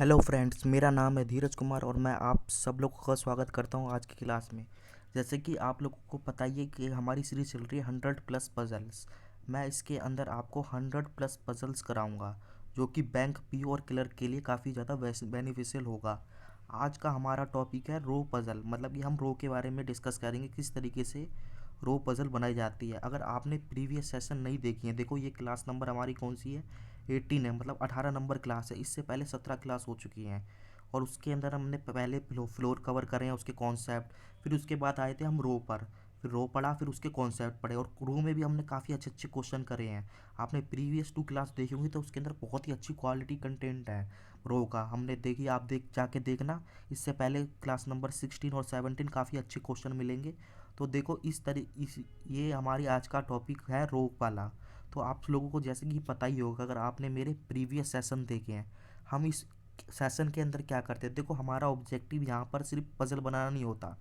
Hello friends, मेरा नाम है धीरज कुमार और मैं आप सब लोगों का स्वागत करता हूं आज की क्लास में। जैसे कि आप लोगों को पता ही है कि हमारी सीरीज चल रही है 100+ पजल्स। मैं इसके अंदर आपको 100+ पजल्स कराऊंगा जो कि बैंक पी और क्लर्क के लिए काफ़ी ज़्यादा बेनिफिशियल होगा। आज का हमारा टॉपिक है रो पजल, मतलब कि हम रो के बारे में डिस्कस करेंगे किस तरीके से रो पजल बनाई जाती है। अगर आपने प्रीवियस सेशन नहीं देखी है, देखो ये क्लास नंबर हमारी कौन सी है, 18 है, मतलब 18 नंबर क्लास है। इससे पहले 17 क्लास हो चुकी हैं और उसके अंदर हमने पहले फ्लोर कवर करे हैं, उसके कॉन्सेप्ट। फिर उसके बाद आए थे हम रो पर, फिर रो पढ़ा, फिर उसके कॉन्सेप्ट पढ़े और रो में भी हमने काफ़ी अच्छे अच्छे क्वेश्चन करे हैं। आपने प्रीवियस 2 क्लास देखी होंगी तो उसके अंदर बहुत ही अच्छी क्वालिटी कंटेंट है रो का, हमने देखी, आप देख जाके देखना। इससे पहले क्लास नंबर 16 और 17 काफ़ी अच्छे क्वेश्चन मिलेंगे। तो देखो इस ये हमारी आज का टॉपिक है रो वाला। तो आप लोगों को जैसे कि पता ही होगा, अगर आपने मेरे प्रीवियस सेशन देखे हैं, हम इस सेशन के अंदर क्या करते हैं। देखो हमारा ऑब्जेक्टिव यहाँ पर सिर्फ पजल बनाना नहीं होता,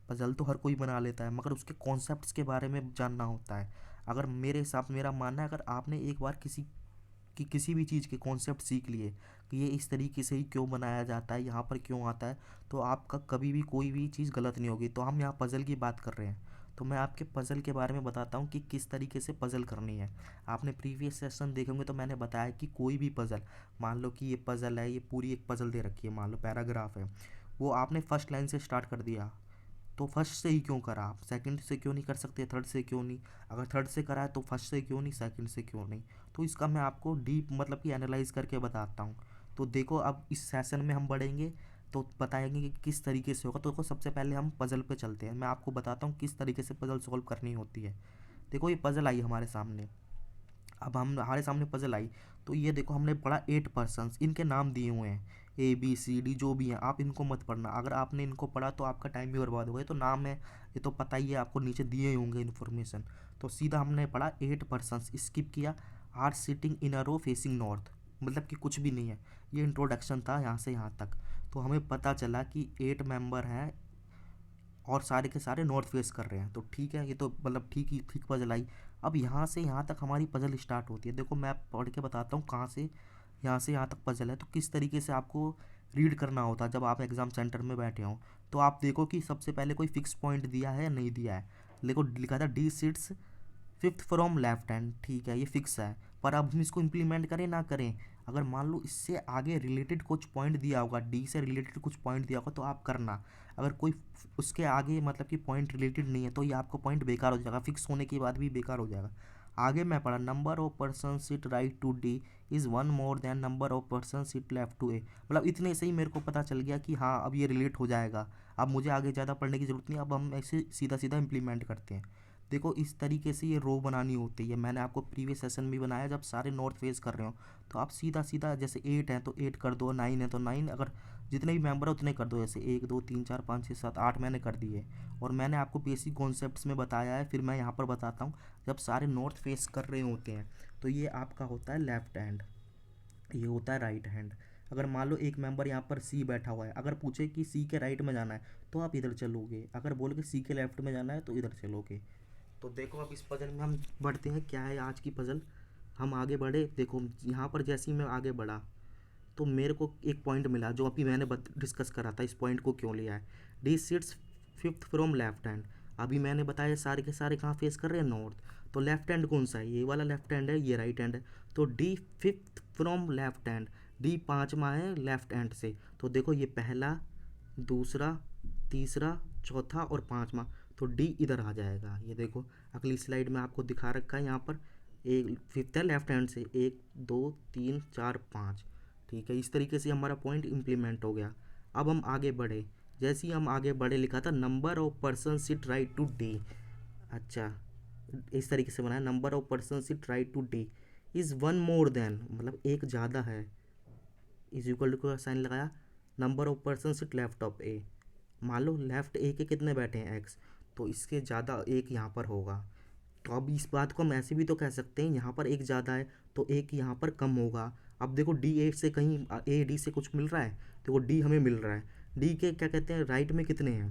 पजल तो हर कोई बना लेता है, मगर उसके कॉन्सेप्ट्स के बारे में जानना होता है। अगर मेरे हिसाब, मेरा मानना है, अगर आपने एक बार किसी भी चीज़ के कॉन्सेप्ट सीख लिए कि ये इस तरीके से ही क्यों बनाया जाता है, यहाँ पर क्यों आता है, तो आपका कभी भी कोई भी चीज़ गलत नहीं होगी। तो हम यहाँ पज़ल की बात कर रहे हैं, तो मैं आपके पज़ल के बारे में बताता हूँ कि किस तरीके से पज़ल करनी है। आपने प्रीवियस सेशन देखे होंगे तो मैंने बताया कि कोई भी पज़ल, मान लो कि ये पज़ल है, ये पूरी एक पज़ल दे रखी है, मान लो पैराग्राफ है, वो आपने फर्स्ट लाइन से स्टार्ट कर दिया, तो फर्स्ट से ही क्यों करा, आप सेकंड से क्यों नहीं कर सकते, थर्ड से क्यों नहीं, अगर थर्ड से करा है तो फर्स्ट से क्यों नहीं, सेकंड से क्यों नहीं। तो इसका मैं आपको डीप मतलब कि एनालाइज करके बताता हूँ। तो देखो अब इस सेशन में हम बढ़ेंगे तो बताएंगे कि किस तरीके से होगा। तो देखो सबसे पहले हम पज़ल पे चलते हैं, मैं आपको बताता हूँ किस तरीके से पज़ल सॉल्व करनी होती है। देखो ये पज़ल आई हमारे सामने, अब हम हमारे सामने पजल आई, तो ये देखो हमने पढ़ा 8 पर्सन्स, इनके नाम दिए हुए हैं ABCD, जो भी हैं आप इनको मत पढ़ना। अगर आपने इनको पढ़ा तो आपका टाइम भी बर्बाद होगा। ये तो नाम है, ये तो पता ही है आपको, नीचे दिए ही होंगे इन्फॉर्मेशन। तो सीधा हमने पढ़ा 8 पर्सन्स, स्किप किया। R sitting in a row facing north, मतलब कि कुछ भी नहीं है, ये इंट्रोडक्शन था यहाँ से यहाँ तक। तो हमें पता चला कि 8 मेंबर हैं और सारे के सारे नॉर्थ फेस कर रहे हैं। तो ठीक है, ये तो मतलब ठीक पजल आई। अब यहाँ से यहाँ तक हमारी पजल स्टार्ट होती है। देखो मैं पढ़ के बताता हूँ कहाँ से यहाँ तक पजल है, तो किस तरीके से आपको रीड करना होता है जब आप एग्ज़ाम सेंटर में बैठे हों। तो आप देखो कि सबसे पहले कोई फिक्स पॉइंट दिया है या नहीं दिया है। देखो लिखा था D sits fifth from left hand, ठीक है ये फिक्स है। पर अब हम इसको इम्प्लीमेंट करें ना करें, अगर मान लो इससे आगे रिलेटेड कुछ पॉइंट दिया होगा, डी से रिलेटेड कुछ पॉइंट दिया होगा तो आप करना। अगर कोई उसके आगे मतलब कि पॉइंट रिलेटेड नहीं है तो ये आपको पॉइंट बेकार हो जाएगा, फिक्स होने के बाद भी बेकार हो जाएगा। आगे मैं पढ़ा number of person sit right to D is one more than number of person sit left to A. मतलब इतने से ही मेरे को पता चल गया कि हाँ अब ये रिलेट हो जाएगा, अब मुझे आगे ज़्यादा पढ़ने की ज़रूरत नहीं, अब हम ऐसे सीधा सीधा इम्प्लीमेंट करते हैं। देखो इस तरीके से ये रो बनानी होती है, मैंने आपको प्रीवियस सेशन भी बनाया जब सारे नॉर्थ फेस कर रहे हो। तो आप सीधा सीधा जैसे 8 है तो 8 कर दो, 9 है तो 9, अगर जितने भी मेंबर है उतने कर दो, जैसे 1 2 3 4 5 6 7 8 मैंने कर दिए। और मैंने आपको बेसिक कॉन्सेप्ट्स में बताया है, फिर मैं यहाँ पर बताता हूँ। जब सारे नॉर्थ फेस कर रहे होते हैं तो ये आपका होता है लेफ्ट हैंड, ये होता है राइट हैंड। अगर मान लो एक मेंबर यहाँ पर सी बैठा हुआ है, अगर पूछे कि सी के राइट में जाना है तो आप इधर चलोगे, अगर बोले कि सी के लेफ्ट में जाना है तो इधर चलोगे। तो देखो अब इस पजल में हम बढ़ते हैं, क्या है आज की पजल। हम आगे बढ़े, देखो यहाँ पर जैसे ही मैं आगे बढ़ा तो मेरे को एक पॉइंट मिला जो अभी मैंने डिस्कस करा था, इस पॉइंट को क्यों लिया है। D sits fifth from left hand, अभी मैंने बताया सारे के सारे कहाँ फेस कर रहे हैं, नॉर्थ। तो लेफ्ट हैंड कौन सा है, ये वाला लेफ्ट हैंड है, ये राइट हैंड है। तो D fifth from left hand, D पाँचवा है लेफ्ट हैंड से। तो देखो ये पहला, दूसरा, तीसरा, चौथा और पाँचवा, तो डी इधर आ जाएगा। ये देखो अगली स्लाइड में आपको दिखा रखा है, यहाँ पर एक फिफ्थ है लेफ्ट हैंड से, 1 2 3 4 5, ठीक है। इस तरीके से हमारा पॉइंट इम्प्लीमेंट हो गया। अब हम आगे बढ़े, जैसे ही हम आगे बढ़े लिखा था number of person sit right to D. अच्छा, इस तरीके से बनाया, number of person sit right to D is one more than, मतलब एक ज़्यादा है, इज इक्वल टू का साइन लगाया, number of person sit left of A. मान लो लेफ्ट ए के कितने बैठे हैं एक्स, तो इसके ज़्यादा एक यहाँ पर होगा। तो अब इस बात को हम ऐसे भी तो कह सकते हैं, यहाँ पर एक ज़्यादा है तो एक यहाँ पर कम होगा। अब देखो डी ए से कहीं ए डी से कुछ मिल रहा है, तो वो डी हमें मिल रहा है। डी के क्या कहते हैं, राइट में कितने हैं,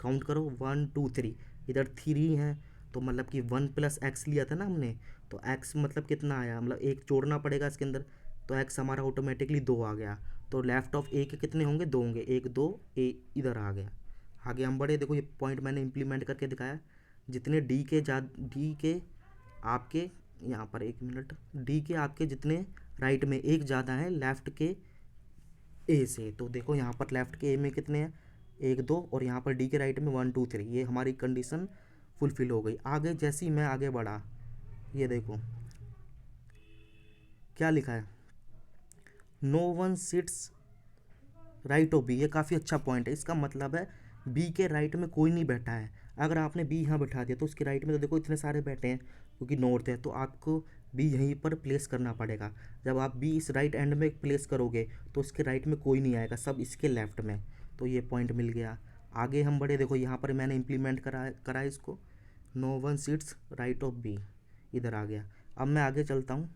काउंट करो 1 2 3, इधर 3 है, तो मतलब कि 1 + x लिया था ना हमने, तो x मतलब कितना आया, मतलब एक जोड़ना पड़ेगा इसके अंदर, तो एक्स हमारा ऑटोमेटिकली 2 आ गया। तो लेफ्ट ऑफ ए के कितने होंगे, 2 होंगे, 1 2, ए इधर आ गया। आगे हम बढ़े, देखो ये पॉइंट मैंने इम्प्लीमेंट करके दिखाया। जितने डी के आपके यहाँ पर, 1 मिनट, डी के आपके जितने राइट में एक ज़्यादा है लेफ़्ट के ए से, तो देखो यहाँ पर लेफ़्ट के ए में कितने हैं, 1 2, और यहाँ पर डी के राइट में 1 2 3। ये हमारी कंडीशन फुलफिल हो गई। आगे जैसे ही मैं आगे बढ़ा, ये देखो क्या लिखा है, no one sits right of B. ये काफ़ी अच्छा पॉइंट है। इसका मतलब है बी के राइट में कोई नहीं बैठा है। अगर आपने बी यहाँ बैठा दिया तो उसके राइट में तो देखो इतने सारे बैठे हैं क्योंकि नॉर्थ है, तो आपको बी यहीं पर प्लेस करना पड़ेगा। जब आप बी इस राइट एंड में प्लेस करोगे तो उसके राइट में कोई नहीं आएगा, सब इसके लेफ्ट में। तो ये पॉइंट मिल गया। आगे हम बढ़े, देखो यहाँ पर मैंने इम्प्लीमेंट करा इसको, no one sits right of B, इधर आ गया। अब मैं आगे चलता हूँ।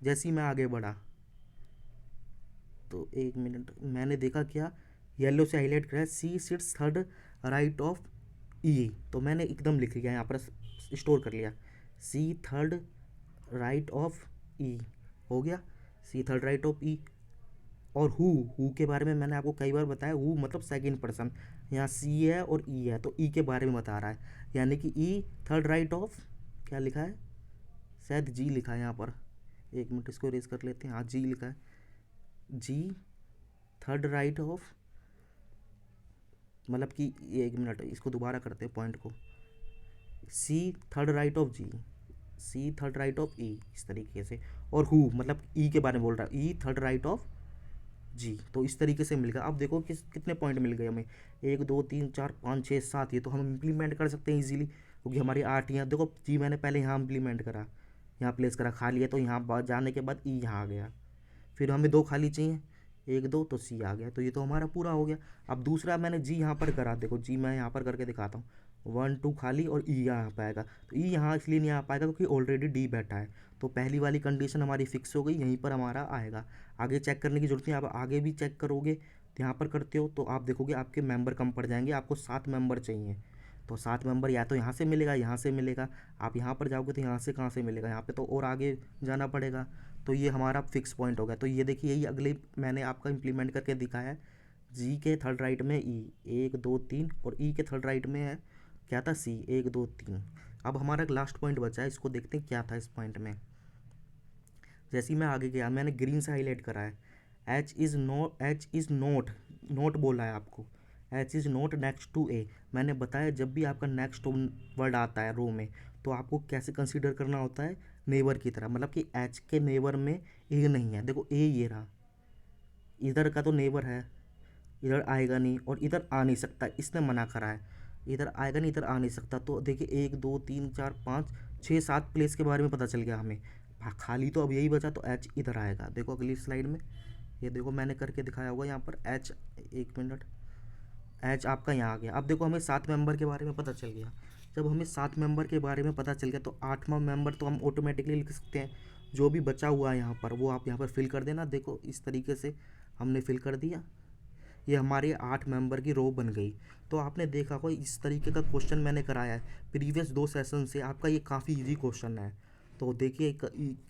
जैसे ही मैं आगे बढ़ा तो 1 मिनट, मैंने देखा क्या, येलो से हाईलाइट करा है, C sits third right of E. तो मैंने एकदम लिख लिया यहाँ पर, स्टोर कर लिया, सी थर्ड राइट ऑफ ई हो गया, सी थर्ड राइट ऑफ ई। और हु के बारे में मैंने आपको कई बार बताया, हु मतलब सेकंड पर्सन। यहाँ सी है और ई है, तो ई के बारे में बता रहा है, यानी कि ई थर्ड राइट ऑफ, क्या लिखा है, शायद जी लिखा है यहाँ पर, 1 मिनट इसको रेज कर लेते हैं। हाँ जी लिखा है, जी थर्ड राइट ऑफ, मतलब कि 1 मिनट इसको दोबारा करते हैं पॉइंट को, C third right of G, C third right of E, इस तरीके से। और हु मतलब ई के बारे में बोल रहा है, ई थर्ड राइट ऑफ जी। तो इस तरीके से मिल गया। अब देखो कितने पॉइंट मिल गए हमें, 1 2 3 4 5 6 7। ये तो हम इम्प्लीमेंट कर सकते हैं इजीली क्योंकि हमारी 8 यहाँ, देखो जी मैंने पहले यहाँ इम्प्लीमेंट करा, यहाँ प्लेस करा, खाली है, तो यहाँ जाने के बाद ई यहाँ आ गया। फिर हमें 2 खाली चाहिए, 1 2, तो सी आ गया। तो ये तो हमारा पूरा हो गया। अब दूसरा मैंने जी यहाँ पर करा, देखो जी मैं यहाँ पर करके दिखाता हूँ, 1 2 खाली और ई यहाँ पे आएगा। तो ई यहाँ इसलिए नहीं आ पाएगा क्योंकि ऑलरेडी डी बैठा है। तो पहली वाली कंडीशन हमारी फिक्स हो गई, यहीं पर हमारा आएगा। आगे चेक करने की जरूरत नहीं, आप आगे भी चेक करोगे तो यहाँ पर करते हो तो आप देखोगे आपके मेंबर कम पड़ जाएंगे। आपको 7 मेंबर चाहिए, तो 7 मेंबर या तो यहाँ से मिलेगा, यहाँ से मिलेगा। आप यहाँ पर जाओगे तो यहाँ से कहाँ से मिलेगा, यहाँ पे तो और आगे जाना पड़ेगा। तो ये हमारा फिक्स पॉइंट हो गया। तो ये देखिए, यही अगले मैंने आपका इम्प्लीमेंट करके दिखाया है। जी के थर्ड राइट में ई 1 2 3, और ई के थर्ड राइट में है क्या था, सी 1 2 3। अब हमारा लास्ट पॉइंट बचा है, इसको देखते हैं क्या था इस पॉइंट में। जैसे ही मैं आगे गया, मैंने ग्रीन से हाईलाइट करा है, एच इज़ नोट, नोट बोला है आपको, H is not next to A. मैंने बताया जब भी आपका नेक्स्ट वर्ड आता है रो में, तो आपको कैसे कंसीडर करना होता है, नेबर की तरह। मतलब कि एच के नेबर में ए नहीं है, देखो ए ये रहा, इधर का तो नेबर है, इधर आएगा नहीं और इधर आ नहीं सकता, इसने मना करा है, इधर आएगा नहीं, इधर आ नहीं सकता। तो देखिए 1 2 3 4 5 6 7 प्लेस के बारे में पता चल गया हमें। खाली तो अब यही बचा, तो एच इधर आएगा। देखो अगली स्लाइड में, ये देखो मैंने करके दिखाया होगा यहाँ पर एच, 1 मिनट, एच आपका यहाँ आ गया। अब देखो हमें 7 मेंबर के बारे में पता चल गया। जब हमें 7 मेंबर के बारे में पता चल गया तो 8वां मेंबर तो हम ऑटोमेटिकली लिख सकते हैं। जो भी बचा हुआ है यहाँ पर वो आप यहाँ पर फिल कर देना। देखो इस तरीके से हमने फिल कर दिया, ये हमारी 8 मेंबर की रो बन गई। तो आपने देखा कोई इस तरीके का क्वेश्चन मैंने कराया है प्रीवियस 2 सेशन से, आपका ये काफ़ी इजी क्वेश्चन है। तो देखिए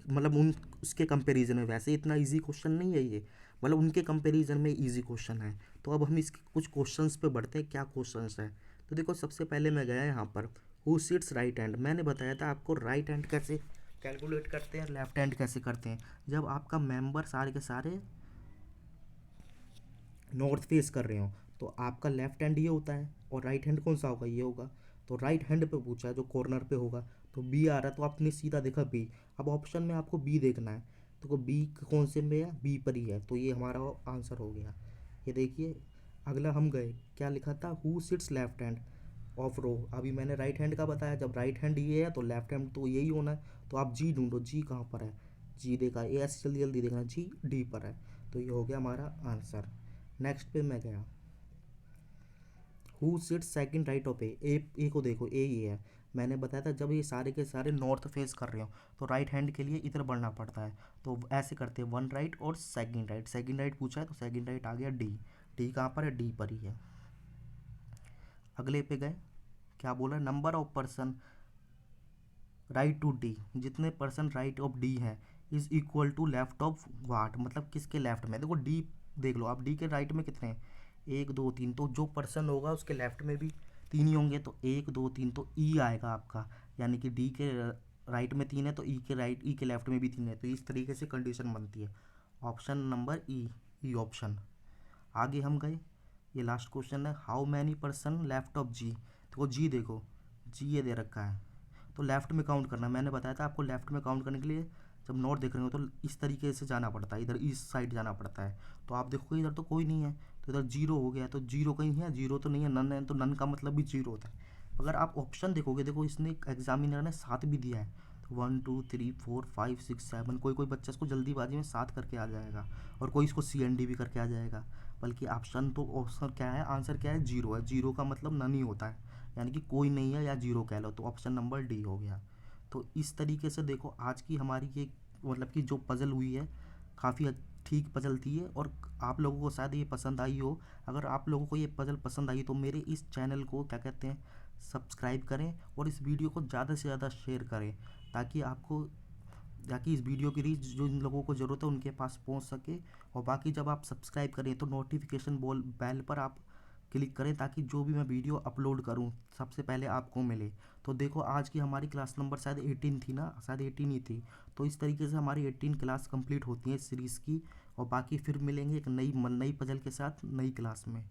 मतलब उन उसके कंपैरिजन में वैसे इतना इजी क्वेश्चन नहीं है ये, मतलब उनके कंपैरिजन में इजी क्वेश्चन है। तो अब हम इसके कुछ क्वेश्चंस पे बढ़ते हैं, क्या क्वेश्चंस है। तो देखो सबसे पहले मैं गया यहाँ पर, हु सिट्स राइट हैंड। मैंने बताया था आपको राइट हैंड कैसे कैलकुलेट करते हैं, लेफ्ट हैंड कैसे करते हैं। जब आपका मेंबर सारे के सारे नॉर्थ फेस कर रहे हो तो आपका लेफ्ट हैंड ये होता है और राइट हैंड कौन सा होगा, ये होगा। तो राइट हैंड पे पूछा है जो कॉर्नर पे होगा, तो बी आ रहा है तो आपने सीधा देखा बी। अब ऑप्शन में आपको बी देखना है, तो बी कौन से में है, बी पर ही है, तो ये हमारा आंसर हो गया। ये देखिए अगला हम गए, क्या लिखा था, who sits left hand of row. अभी मैंने राइट हैंड का बताया, जब राइट हैंड ये है तो लेफ्ट हैंड तो यही होना है। तो आप जी ढूंढो, जी कहाँ पर है, जी देखा, ए ऐसे जल्दी जल्दी देखना, जी डी पर है। तो ये हो गया हमारा आंसर। नेक्स्ट पे मैं गया, who sit second right of A को देखो, ए ये है। मैंने बताया था जब ये सारे के सारे नॉर्थ फेस कर रहे हो तो राइट हैंड के लिए इधर बढ़ना पड़ता है। तो ऐसे करते हैं 1 राइट और सेकंड राइट, सेकंड राइट पूछा है तो सेकंड राइट आ गया डी। डी कहाँ पर है, डी पर ही है। अगले पे गए, क्या बोला, number of person right to D, जितने पर्सन राइट ऑफ डी हैं is equal to left of what, मतलब किसके लेफ्ट में। देखो डी देख लो आप, डी के राइट में कितने हैं, 1 2 3, तो जो पर्सन होगा उसके लेफ्ट में भी 3 ही होंगे, तो 1 2 3, तो ई आएगा आपका। यानी कि डी के राइट में 3 है तो ई के लेफ्ट में भी 3 है, तो इस तरीके से कंडीशन बनती है। Option number E option. आगे हम गए, ये लास्ट क्वेश्चन है, how many person left of G. तो जी देखो, जी ये दे रखा है, तो लेफ्ट में काउंट करना। मैंने बताया था आपको लेफ्ट में काउंट करने के लिए जब नोट देख रहे हो तो इस तरीके से जाना पड़ता है, इधर इस साइड जाना पड़ता है। तो आप देखोगे इधर तो कोई नहीं है, तो इधर जीरो हो गया, तो जीरो कहीं है, जीरो तो नहीं है, नन है, तो नन का मतलब भी जीरो होता है। अगर आप ऑप्शन देखोगे, देखो इसने एग्जामिनर ने 7 भी दिया है, तो 1 2 3 4 5 6 7, कोई कोई बच्चा इसको जल्दीबाजी में 7 करके आ जाएगा, और कोई इसको CND भी करके आ जाएगा। बल्कि ऑप्शन तो ऑप्शन क्या है, आंसर क्या है, जीरो है। जीरो का मतलब नन ही होता है, यानी कि कोई नहीं है या जीरो कह लो, तो ऑप्शन नंबर डी हो गया। तो इस तरीके से देखो आज की हमारी ये मतलब कि जो पज़ल हुई है, काफ़ी ठीक पज़ल थी है, और आप लोगों को शायद ये पसंद आई हो। अगर आप लोगों को ये पज़ल पसंद आई तो मेरे इस चैनल को क्या कहते हैं, सब्सक्राइब करें, और इस वीडियो को ज़्यादा से ज़्यादा शेयर करें, ताकि आपको, ताकि इस वीडियो की रीच जो इन लोगों को ज़रूरत है उनके पास पहुंच सके। और बाकी जब आप सब्सक्राइब करें तो नोटिफिकेशन बेल पर आप क्लिक करें, ताकि जो भी मैं वीडियो अपलोड करूं सबसे पहले आपको मिले। तो देखो आज की हमारी क्लास नंबर शायद 18 थी ना, शायद 18 ही थी। तो इस तरीके से हमारी 18 क्लास कंप्लीट होती है इस सीरीज़ की। और बाकी फिर मिलेंगे एक नई पजल के साथ नई क्लास में।